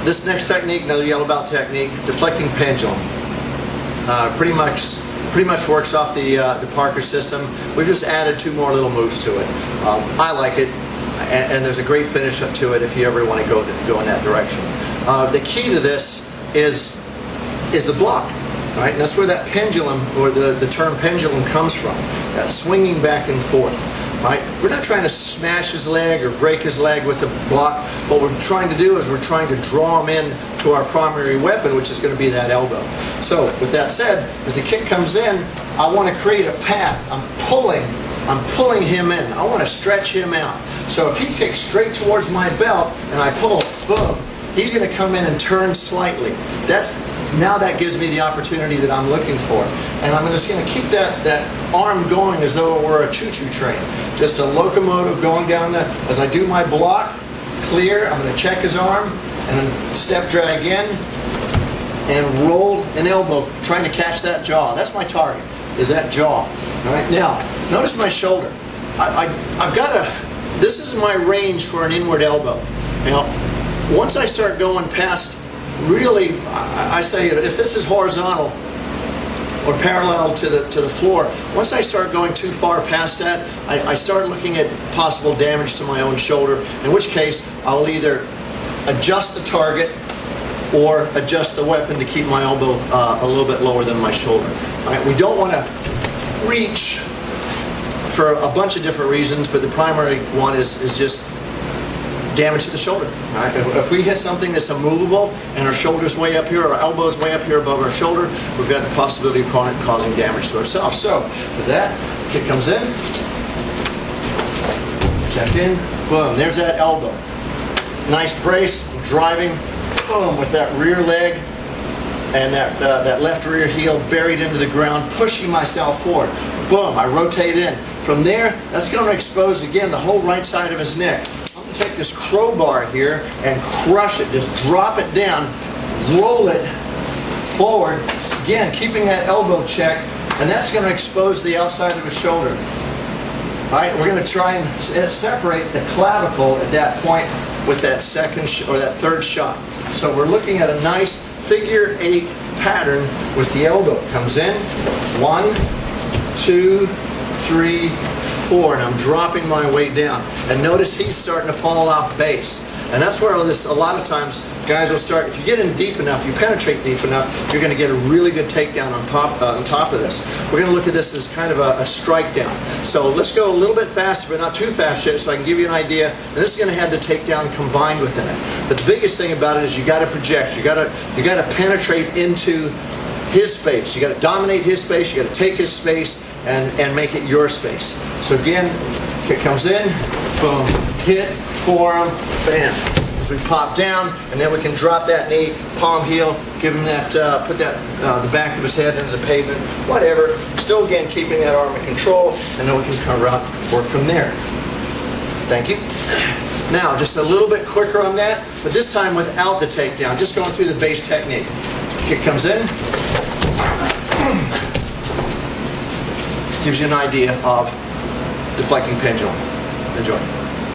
This next technique, another yellow belt technique, deflecting pendulum. Pretty much works off the Parker system. We've just added 2 more little moves to it. I like it, and there's a great finish up to it if you ever want to go in that direction. The key to this is the block, right? And that's where that pendulum, or the term pendulum, comes from. That swinging back and forth. Right? We're not trying to smash his leg or break his leg with the block. What we're trying to do is we're trying to draw him in to our primary weapon, which is going to be that elbow. So with that said, as the kick comes in, I want to create a path. I'm pulling him in. I want to stretch him out. So if he kicks straight towards my belt and I pull, boom, he's going to come in and turn slightly. Now that gives me the opportunity that I'm looking for. And I'm just going to keep that arm going as though it were a choo-choo train. Just a locomotive going down as I do my block, clear, I'm going to check his arm, and then step drag in, and roll an elbow, trying to catch that jaw. That's my target, is that jaw. All right, now, notice my shoulder. This is my range for an inward elbow. Now, once I start going past, really, I say if this is horizontal or parallel to the floor, once I start going too far past that, I start looking at possible damage to my own shoulder, in which case I'll either adjust the target or adjust the weapon to keep my elbow a little bit lower than my shoulder. All right, we don't want to reach for a bunch of different reasons, but the primary one is just damage to the shoulder. Right? If we hit something that's immovable and our shoulder's way up here, our elbow's way up here above our shoulder, we've got the possibility of causing damage to ourselves. So with that, kick comes in, check in, boom, there's that elbow. Nice brace, driving, boom, with that rear leg and that left rear heel buried into the ground, pushing myself forward. Boom, I rotate in. From there, that's going to expose, again, the whole right side of his neck. Take this crowbar here and crush it, just drop it down, roll it forward, again keeping that elbow check, and that's going to expose the outside of his shoulder. Alright, we're going to try and separate the clavicle at that point with that second or that third shot. So we're looking at a nice figure 8 pattern with the elbow. Comes in, 1, 2, 3, 4, and I'm dropping my weight down. And notice he's starting to fall off base. And that's where a lot of times guys will start, if you get in deep enough, you penetrate deep enough, you're going to get a really good takedown on top of this. We're going to look at this as kind of a strike down. So let's go a little bit faster, but not too fast yet, so I can give you an idea. And this is going to have the takedown combined within it. But the biggest thing about it is you got to project. You got to penetrate into his space. You got to dominate his space. You got to take his space and make it your space. So again, kick comes in, boom, hit, forearm, bam. As we pop down, and then we can drop that knee, palm heel, give him that, put that the back of his head into the pavement, whatever. Still again keeping that arm in control, and then we can cover out, work from there. Thank you. Now, just a little bit quicker on that, but this time without the takedown, just going through the base technique. Kick comes in. Gives you an idea of deflecting pendulum. Enjoy.